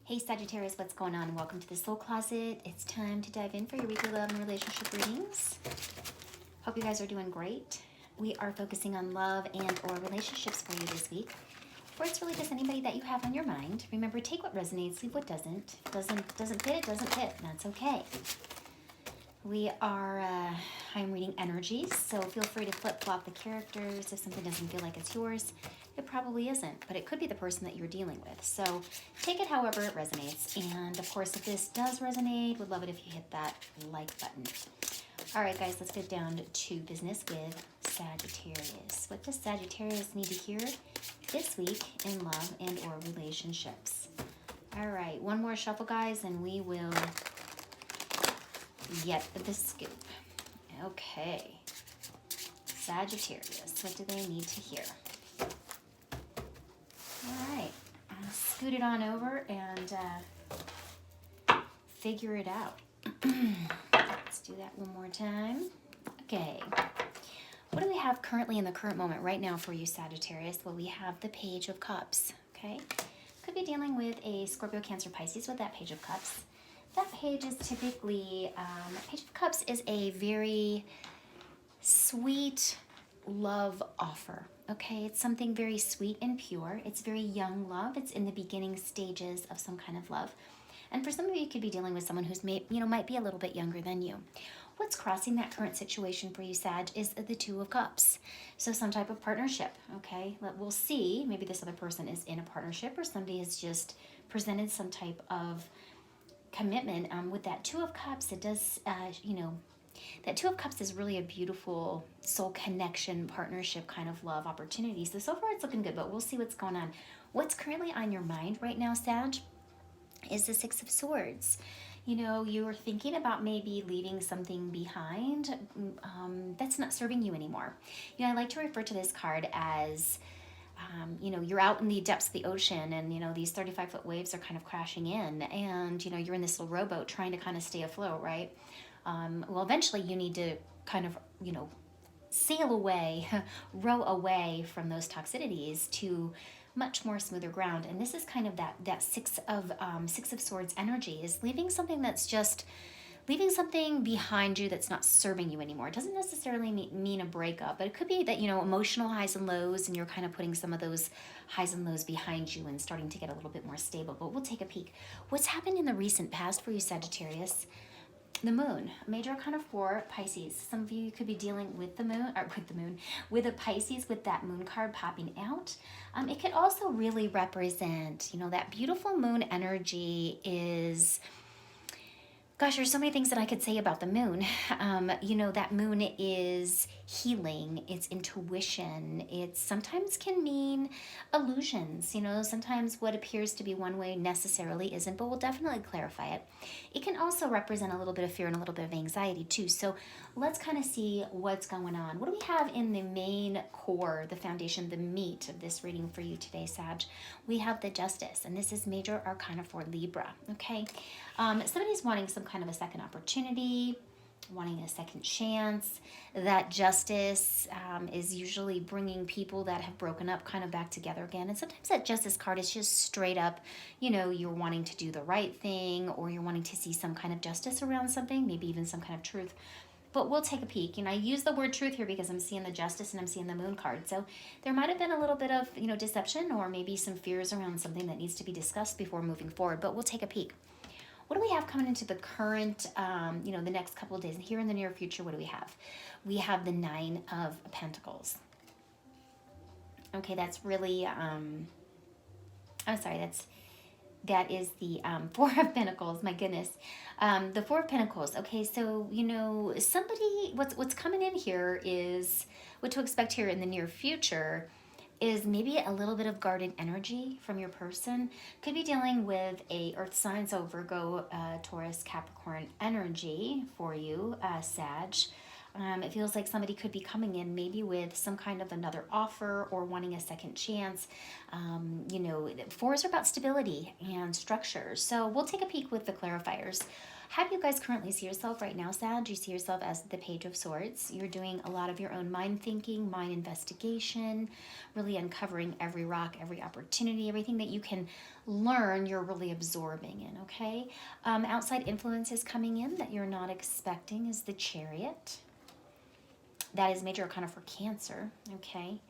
Hey Sagittarius, what's going on? Welcome to the Soul Closet. It's time to dive in for your weekly love and relationship readings. Hope you guys are doing great. We are focusing on love and or relationships for you this week. Or it's really just anybody that you have on your mind. Remember, take what resonates, leave what doesn't. If it doesn't fit, it doesn't fit. And that's okay. I'm reading energies, so feel free to flip-flop the characters. If something doesn't feel like it's yours, it probably isn't, but it could be the person that you're dealing with. So take it however it resonates. And of course, if this does resonate, would love it if you hit that like button. All right, guys, let's get down to business with Sagittarius. What does Sagittarius need to hear this week in love and or relationships? All right, one more shuffle, guys, and we will get the scoop. Okay. Sagittarius, what do they need to hear? All right. I'll scoot it on over and figure it out. Let's do that one more time. Okay. What do we have currently in the current moment right now for you, Sagittarius? Well, we have the Page of Cups. Okay. Could be dealing with a Scorpio, Cancer, Pisces with that Page of Cups. That page is typically, Page of Cups is a very sweet love offer, okay? It's something very sweet and pure. It's very young love. It's in the beginning stages of some kind of love. And for some of you, you could be dealing with someone who's might be a little bit younger than you. What's crossing that current situation for you, Sag, is the Two of Cups. So some type of partnership, okay? We'll see. Maybe this other person is in a partnership or somebody has just presented some type of commitment. With that Two of Cups, it does, that Two of Cups is really a beautiful soul connection, partnership kind of love opportunity. So far it's looking good, but we'll see what's going on. What's currently on your mind right now, Sag, is the Six of Swords. You're thinking about maybe leaving something behind that's not serving you anymore. I like to refer to this card as you're out in the depths of the ocean and, these 35-foot waves are kind of crashing in and, you're in this little rowboat trying to kind of stay afloat, right? Well, eventually you need to kind of, sail away, row away from those toxicities to much more smoother ground. And this is kind of that Six of Swords energy is leaving something behind you that's not serving you anymore. It doesn't necessarily mean a breakup, but it could be that, emotional highs and lows, and you're kind of putting some of those highs and lows behind you and starting to get a little bit more stable. But we'll take a peek. What's happened in the recent past for you, Sagittarius? The moon, major arcana for Pisces. Some of you could be dealing with the moon, with a Pisces with that moon card popping out. It could also really represent, that beautiful moon energy is... Gosh, there's so many things that I could say about the moon. That moon is healing, it's intuition, it sometimes can mean illusions. Sometimes what appears to be one way necessarily isn't, but we'll definitely clarify it. It can also represent a little bit of fear and a little bit of anxiety too. So let's kind of see what's going on. What do we have in the main core, the foundation, the meat of this reading for you today, Sag? We have the Justice, and this is major arcana for Libra, okay? Somebody's wanting some kind of a second opportunity, wanting a second chance. That Justice is usually bringing people that have broken up kind of back together again. And sometimes that Justice card is just straight up, you're wanting to do the right thing, or you're wanting to see some kind of justice around something, maybe even some kind of truth. But we'll take a peek. I use the word truth here because I'm seeing the Justice and I'm seeing the Moon card. So there might have been a little bit of, deception or maybe some fears around something that needs to be discussed before moving forward. But we'll take a peek. What do we have coming into the current, the next couple of days? And here in the near future, what do we have? We have the Nine of Pentacles. Okay, that's really, that is the Four of Pentacles, my goodness. The Four of Pentacles, okay, so, somebody, what's coming in here is, what to expect here in the near future is maybe a little bit of guarded energy from your person. Could be dealing with a earth sign, so Virgo, Taurus, Capricorn energy for you, Sag. It feels like somebody could be coming in maybe with some kind of another offer or wanting a second chance. Fours are about stability and structure. So we'll take a peek with the clarifiers. How do you guys currently see yourself right now, Sag? Do you see yourself as the Page of Swords? You're doing a lot of your own mind thinking, mind investigation, really uncovering every rock, every opportunity, everything that you can learn, you're really absorbing in, okay? Outside influences coming in that you're not expecting is the Chariot. That is major arcana for Cancer, okay?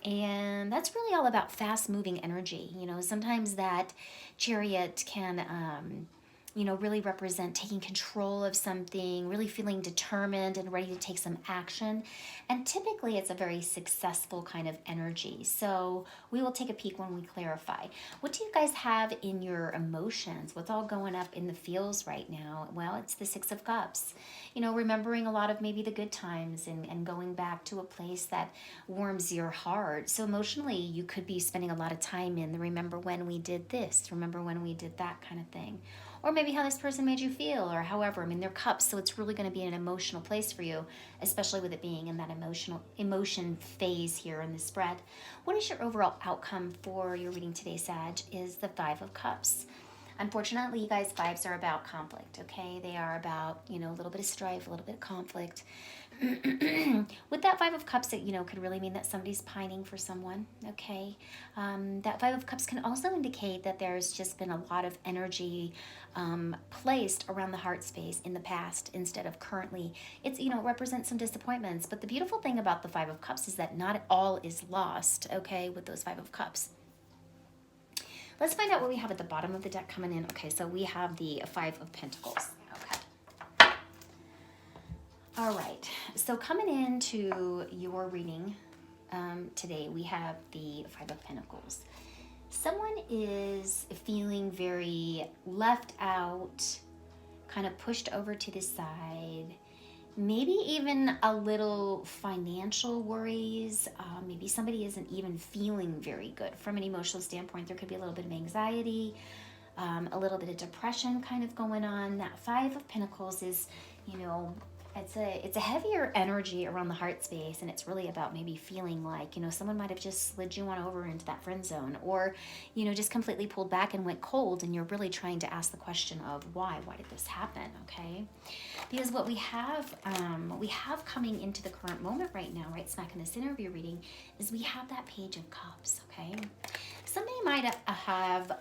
And that's really all about fast moving energy. You know, sometimes that Chariot can, really represent taking control of something, really feeling determined and ready to take some action. And typically it's a very successful kind of energy. So we will take a peek when we clarify. What do you guys have in your emotions? What's all going up in the feels right now? Well, it's the Six of Cups. You know, remembering a lot of maybe the good times and going back to a place that warms your heart. So emotionally, you could be spending a lot of time in the remember when we did this, remember when we did that kind of thing. Or maybe how this person made you feel, or however. I mean, they're cups, so it's really going to be an emotional place for you, especially with it being in that emotion phase here in the spread. What is your overall outcome for your reading today, Sag? Is the Five of Cups. Unfortunately, you guys, fives are about conflict, okay? They are about, a little bit of strife, a little bit of conflict. With that Five of Cups, it, could really mean that somebody's pining for someone, okay? That Five of Cups can also indicate that there's just been a lot of energy placed around the heart space in the past instead of currently. It's, it represents some disappointments. But the beautiful thing about the Five of Cups is that not all is lost, okay, with those Five of Cups. Let's find out what we have at the bottom of the deck coming in. Okay, so we have the Five of Pentacles. Okay. All right, so coming into your reading today, we have the Five of Pentacles. Someone is feeling very left out, kind of pushed over to the side, maybe even a little financial worries. Maybe somebody isn't even feeling very good from an emotional standpoint. There could be a little bit of anxiety, a little bit of depression kind of going on. That Five of Pentacles is, it's a heavier energy around the heart space, and it's really about maybe feeling like, someone might have just slid you on over into that friend zone, or, just completely pulled back and went cold, and you're really trying to ask the question of why did this happen, okay? Because what we have coming into the current moment right now, right smack in the center of your reading, is we have that Page of Cups, okay? Somebody might have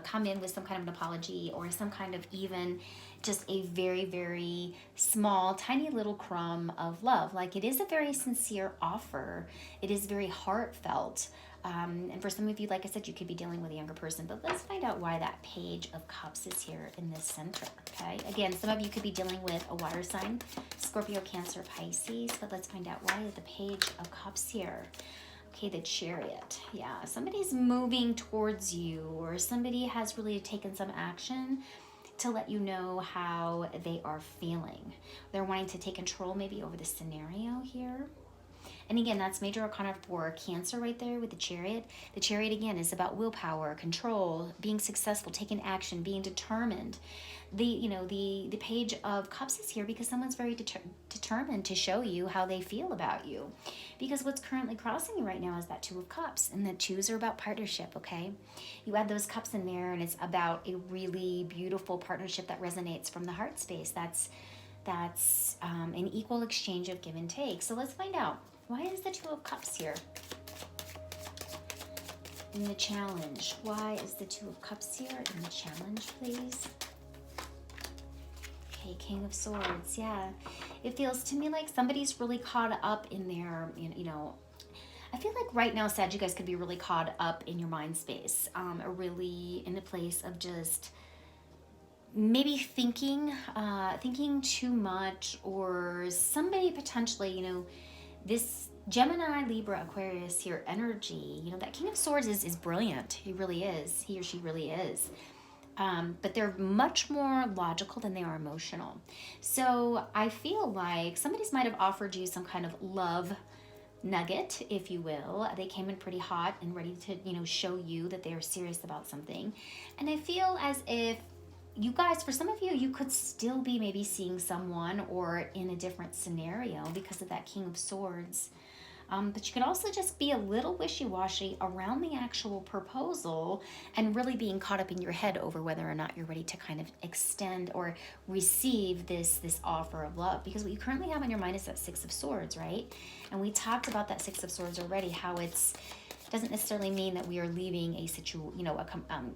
come in with some kind of an apology, or some kind of even just a very, very small, tiny little crumb of love. Like, it is a very sincere offer. It is very heartfelt. And for some of you, like I said, you could be dealing with a younger person, but let's find out why that Page of Cups is here in this center, okay? Again, some of you could be dealing with a water sign, Scorpio, Cancer, Pisces, but let's find out why is the Page of Cups here. Okay, the Chariot. Yeah, somebody's moving towards you, or somebody has really taken some action to let you know how they are feeling. They're wanting to take control maybe over the scenario here. And again, that's major arcana for Cancer right there with the Chariot. The Chariot, again, is about willpower, control, being successful, taking action, being determined. The Page of Cups is here because someone's very determined to show you how they feel about you. Because what's currently crossing you right now is that Two of Cups, and the twos are about partnership, okay? You add those cups in there, and it's about a really beautiful partnership that resonates from the heart space. That's an equal exchange of give and take. So let's find out. Why is the Two of Cups here in the challenge? Why is the Two of Cups here in the challenge, please? Okay, King of Swords, yeah. It feels to me like somebody's really caught up in their, I feel like right now, Sag, you guys could be really caught up in your mind space, really in a place of just maybe thinking too much, or somebody potentially, this Gemini, Libra, Aquarius here energy, that King of Swords is brilliant. He really is. He or she really is. But they're much more logical than they are emotional. So I feel like somebody's might have offered you some kind of love nugget, if you will. They came in pretty hot and ready to, show you that they are serious about something. And I feel as if you guys, for some of you, you could still be maybe seeing someone or in a different scenario because of that King of Swords. But you could also just be a little wishy-washy around the actual proposal and really being caught up in your head over whether or not you're ready to kind of extend or receive this offer of love. Because what you currently have in your mind is that Six of Swords, right? And we talked about that Six of Swords already, how it's doesn't necessarily mean that we are leaving a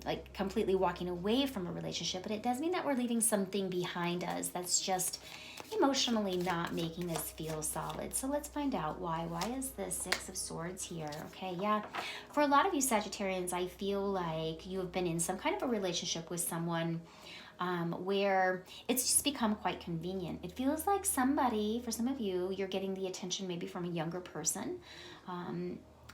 like completely walking away from a relationship, but it does mean that we're leaving something behind us that's just emotionally not making us feel solid. So let's find out why. Why is the Six of Swords here? Okay, yeah. For a lot of you Sagittarians, I feel like you have been in some kind of a relationship with someone where it's just become quite convenient. It feels like somebody, for some of you, you're getting the attention maybe from a younger person.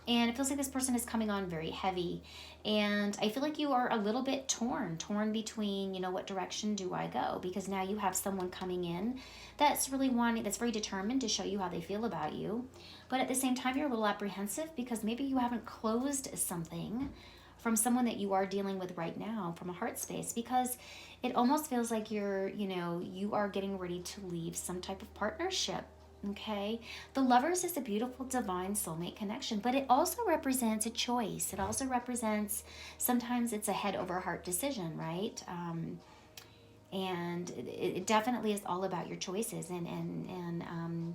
And it feels like this person is coming on very heavy. And I feel like you are a little bit torn between, what direction do I go? Because now you have someone coming in that's really that's very determined to show you how they feel about you. But at the same time, you're a little apprehensive because maybe you haven't closed something from someone that you are dealing with right now from a heart space, because it almost feels like you are getting ready to leave some type of partnership. Okay, the Lovers is a beautiful divine soulmate connection, but it also represents a choice. It also represents, sometimes it's a head over heart decision, right? And it definitely is all about your choices and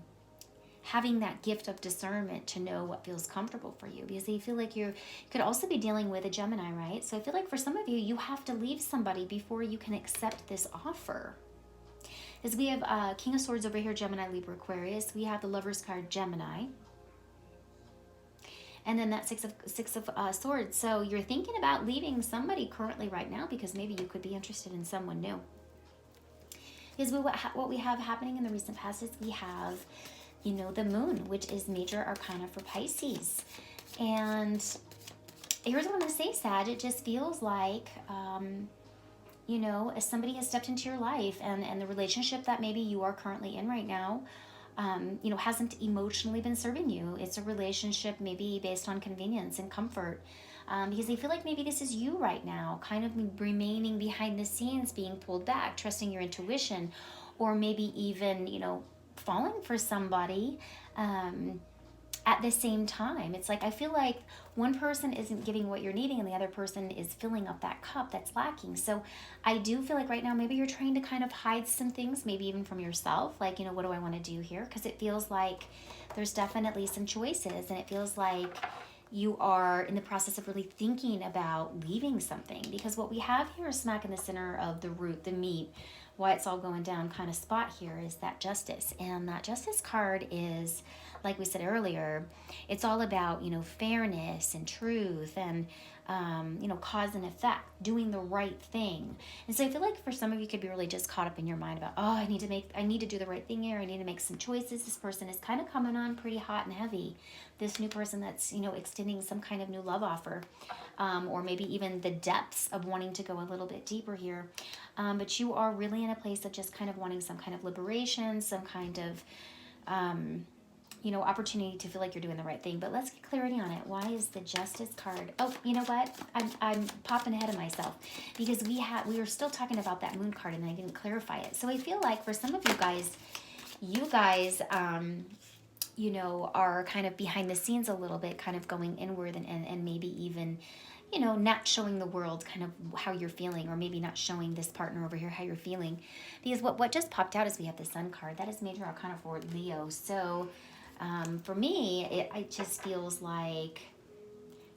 having that gift of discernment to know what feels comfortable for you, because you feel like you could also be dealing with a Gemini, right? So I feel like for some of you, you have to leave somebody before you can accept this offer. As we have King of Swords over here, Gemini, Libra, Aquarius. We have the Lover's card, Gemini. And then that Six of Swords. So you're thinking about leaving somebody currently right now because maybe you could be interested in someone new. Because what we have happening in the recent past is we have, the Moon, which is major arcana for Pisces. And here's what I'm going to say, Sag. It just feels like... as somebody has stepped into your life and the relationship that maybe you are currently in right now, hasn't emotionally been serving you. It's a relationship maybe based on convenience and comfort, because they feel like maybe this is you right now, kind of remaining behind the scenes, being pulled back, trusting your intuition, or maybe even, falling for somebody, at the same time. It's like, I feel like one person isn't giving what you're needing and the other person is filling up that cup that's lacking. So I do feel like right now, maybe you're trying to kind of hide some things, maybe even from yourself. Like, what do I want to do here? Because it feels like there's definitely some choices, and it feels like you are in the process of really thinking about leaving something. Because what we have here is smack in the center of the root, the meat, why it's all going down kind of spot here is that Justice. And that Justice card is, like we said earlier, it's all about, fairness and truth and, cause and effect, doing the right thing. And so I feel like for some of you could be really just caught up in your mind about, I need to do the right thing here. I need to make some choices. This person is kind of coming on pretty hot and heavy. This new person that's, extending some kind of new love offer, or maybe even the depths of wanting to go a little bit deeper here. But you are really in a place of just kind of wanting some kind of liberation, some kind of, opportunity to feel like you're doing the right thing. But let's get clarity on it. Why is the Justice card? Oh, you know what? I'm popping ahead of myself, because we were still talking about that Moon card and I didn't clarify it. So I feel like for some of you guys, are kind of behind the scenes a little bit, kind of going inward and maybe even, not showing the world kind of how you're feeling, or maybe not showing this partner over here how you're feeling. Because what just popped out is we have the Sun card. That is major arcana for Leo. So for me, it just feels like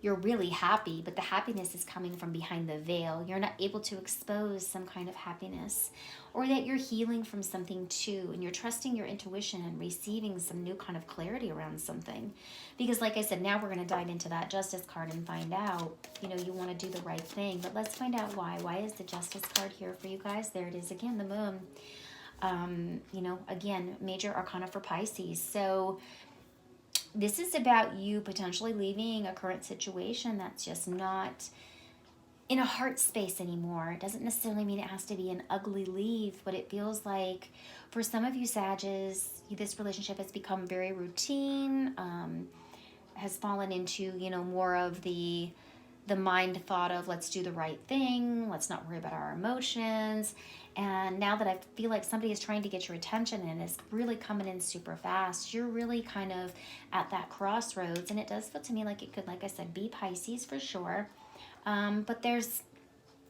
you're really happy, but the happiness is coming from behind the veil. You're not able to expose some kind of happiness, or that you're healing from something too, and you're trusting your intuition and receiving some new kind of clarity around something. Because like I said, now we're going to dive into that Justice card and find out, you want to do the right thing. But let's find out why. Why is the Justice card here for you guys? There it is again, the Moon. Again, major arcana for Pisces. So this is about you potentially leaving a current situation that's just not in a heart space anymore. It doesn't necessarily mean it has to be an ugly leave, but it feels like for some of you Sages, this relationship has become very routine, has fallen into, more of the the mind thought of let's do the right thing, let's not worry about our emotions. And now that I feel like somebody is trying to get your attention and it's really coming in super fast, you're really kind of at that crossroads. And it does feel to me like it could, like I said, be Pisces for sure. But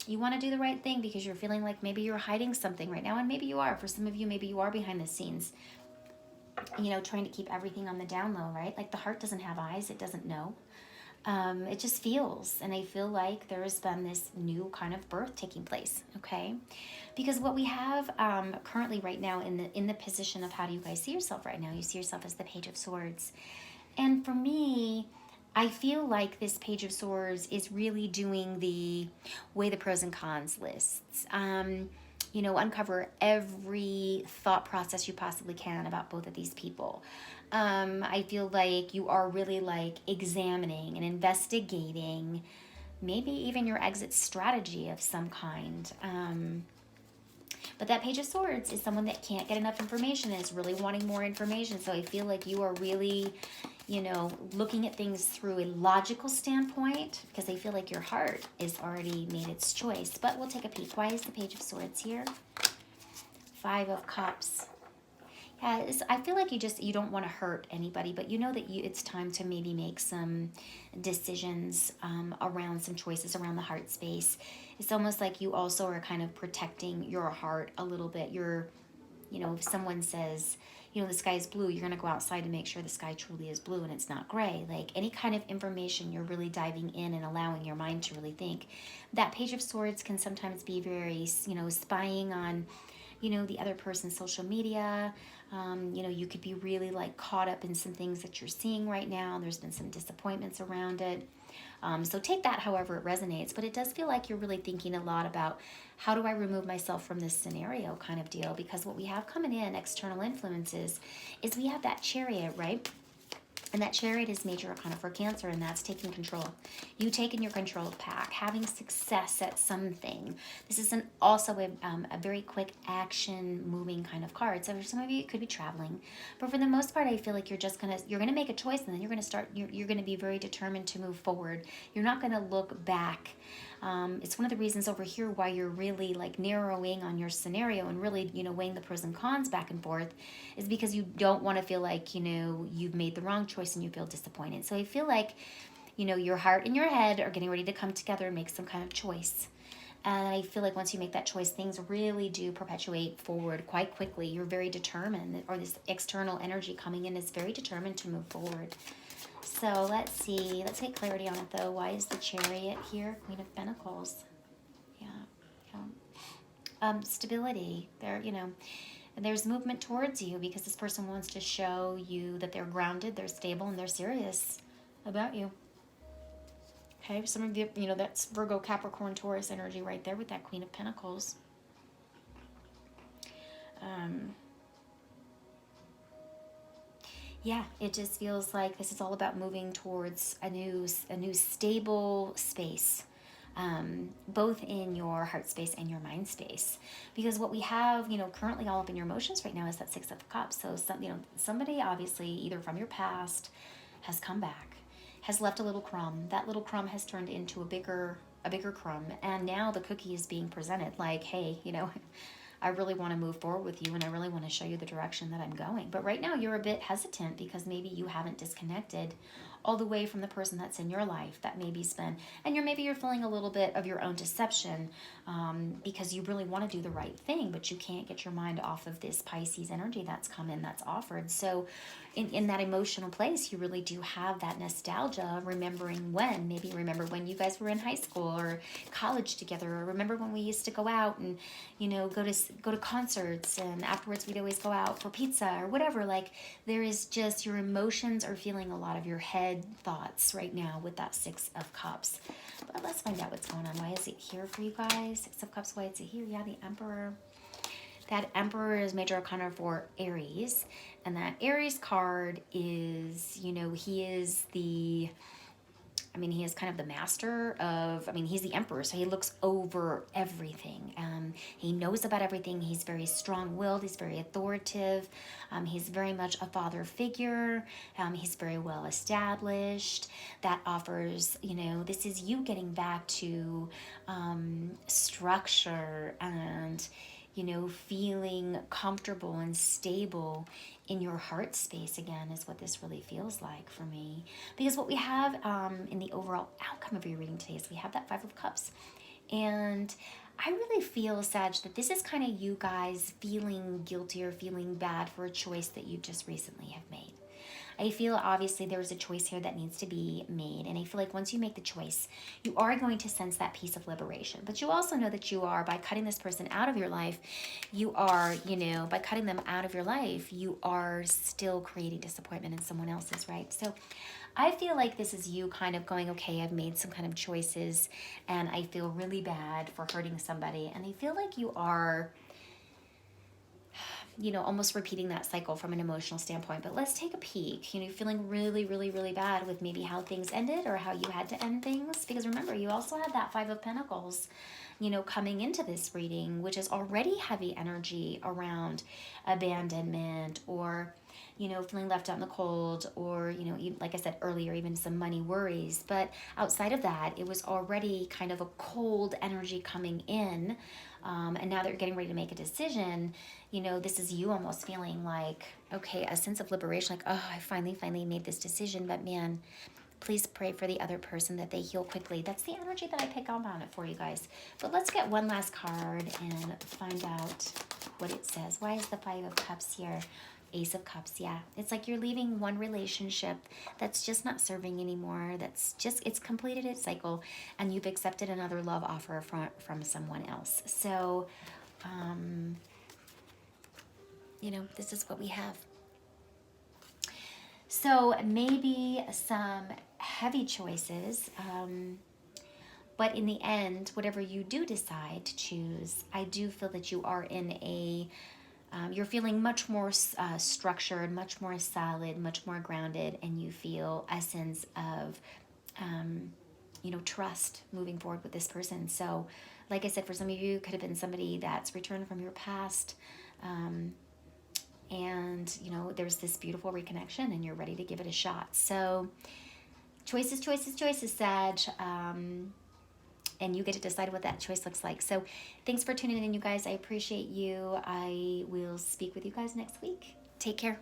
you want to do the right thing because you're feeling like maybe you're hiding something right now. And maybe you are. For some of you, maybe you are behind the scenes, trying to keep everything on the down low, right? Like the heart doesn't have eyes, it doesn't know. It just feels, and I feel like there has been this new kind of birth taking place, okay? Because what we have currently right now in the position of how do you guys see yourself right now? You see yourself as the Page of Swords. And for me, I feel like this Page of Swords is really doing the weigh the pros and cons lists. Uncover every thought process you possibly can about both of these people. I feel like you are really like examining and investigating maybe even your exit strategy of some kind. But that Page of Swords is someone that can't get enough information and is really wanting more information. So I feel like you are really, looking at things through a logical standpoint because I feel like your heart is already made its choice. But we'll take a peek. Why is the Page of Swords here? 5 of Cups. Yeah, I feel like you don't want to hurt anybody, but you know that it's time to maybe make some decisions around some choices around the heart space. It's almost like you also are kind of protecting your heart a little bit. If someone says, the sky is blue, you're going to go outside to make sure the sky truly is blue and it's not gray. Like any kind of information, you're really diving in and allowing your mind to really think. That Page of Swords can sometimes be very, spying on, the other person's social media. You could be really like caught up in some things that you're seeing right now. There's been some disappointments around it. So take that however it resonates, but it does feel like you're really thinking a lot about how do I remove myself from this scenario kind of deal, because what we have coming in, external influences, is we have that Chariot, right? And that Chariot is major arcana for Cancer, and that's taking control. You taking your control back, having success at something. This is also a very quick action moving kind of card. So for some of you, it could be traveling. But for the most part, I feel like you're gonna make a choice, and then you're gonna be very determined to move forward. You're not gonna look back. It's one of the reasons over here why you're really like narrowing on your scenario and really, weighing the pros and cons back and forth, is because you don't want to feel like, you've made the wrong choice and you feel disappointed. So I feel like, your heart and your head are getting ready to come together and make some kind of choice. And I feel like once you make that choice, things really do perpetuate forward quite quickly. You're very determined, or this external energy coming in is very determined to move forward. So let's see. Let's get clarity on it, though. Why is the Chariot here? Queen of Pentacles. Yeah. Stability. There's movement towards you because this person wants to show you that they're grounded, they're stable, and they're serious about you. Okay, some of you, that's Virgo, Capricorn, Taurus energy right there with that Queen of Pentacles. Yeah, it just feels like this is all about moving towards a new stable space, both in your heart space and your mind space. Because what we have, currently all up in your emotions right now is that 6 of Cups. So somebody obviously either from your past has come back, has left a little crumb. That little crumb has turned into a bigger crumb, and now the cookie is being presented like, hey, I really want to move forward with you and I really want to show you the direction that I'm going. But right now you're a bit hesitant because maybe you haven't disconnected all the way from the person that's in your life that maybe's been, and maybe you're feeling a little bit of your own deception because you really want to do the right thing, but you can't get your mind off of this Pisces energy that's come in, that's offered. So in that emotional place, you really do have that nostalgia of remembering remember when you guys were in high school or college together, or remember when we used to go out and, go to concerts, and afterwards we'd always go out for pizza or whatever. Like, there is just, your emotions are feeling a lot of your head thoughts right now with that 6 of Cups. But let's find out what's going on. Why is it here for you guys? 6 of Cups, why is it here? Yeah, the Emperor. That Emperor is major arcana for Aries, and that Aries card is, he is the I mean, he is kind of the master of, I mean, he's the emperor, so he looks over everything. He knows about everything. He's very strong-willed. He's very authoritative. He's very much a father figure. He's very well established. That offers, you know, this is you getting back to structure and, you know, feeling comfortable and stable in your heart space again is what this really feels like for me. Because what we have in the overall outcome of your reading today is we have that Five of Cups. And I really feel, Sag, that this is kind of you guys feeling guilty or feeling bad for a choice that you just recently have made. I feel obviously there's a choice here that needs to be made. And I feel like once you make the choice, you are going to sense that piece of liberation. But you also know that you are, by cutting this person out of your life, you are, you know, by cutting them out of your life, you are still creating disappointment in someone else's, right? So I feel like this is you kind of going, okay, I've made some kind of choices and I feel really bad for hurting somebody. And I feel like you are, you know, almost repeating that cycle from an emotional standpoint. But let's take a peek. You know, feeling really, really, really bad with maybe how things ended or how you had to end things. Because remember, you also had that Five of Pentacles, you know, coming into this reading, which is already heavy energy around abandonment or, you know, feeling left out in the cold or, you know, like I said earlier, even some money worries. But outside of that, it was already kind of a cold energy coming in. And now that you're getting ready to make a decision, you know, this is you almost feeling like, okay, a sense of liberation, like, oh, I finally made this decision, but man, please pray for the other person that they heal quickly. That's the energy that I pick up on it for you guys. But let's get one last card and find out what it says. Why is the Five of Cups here? Ace of Cups, yeah. It's like you're leaving one relationship that's just not serving anymore. That's just, it's completed its cycle and you've accepted another love offer from someone else. So, you know, this is what we have. So maybe some heavy choices, but in the end, whatever you do decide to choose, I do feel that you are in a, you're feeling much more structured, much more solid, much more grounded, and you feel a sense of, you know, trust moving forward with this person. So, like I said, for some of you, it could have been somebody that's returned from your past, and, you know, there's this beautiful reconnection and you're ready to give it a shot. So, choices, Sag. And you get to decide what that choice looks like. So thanks for tuning in, you guys. I appreciate you. I will speak with you guys next week. Take care.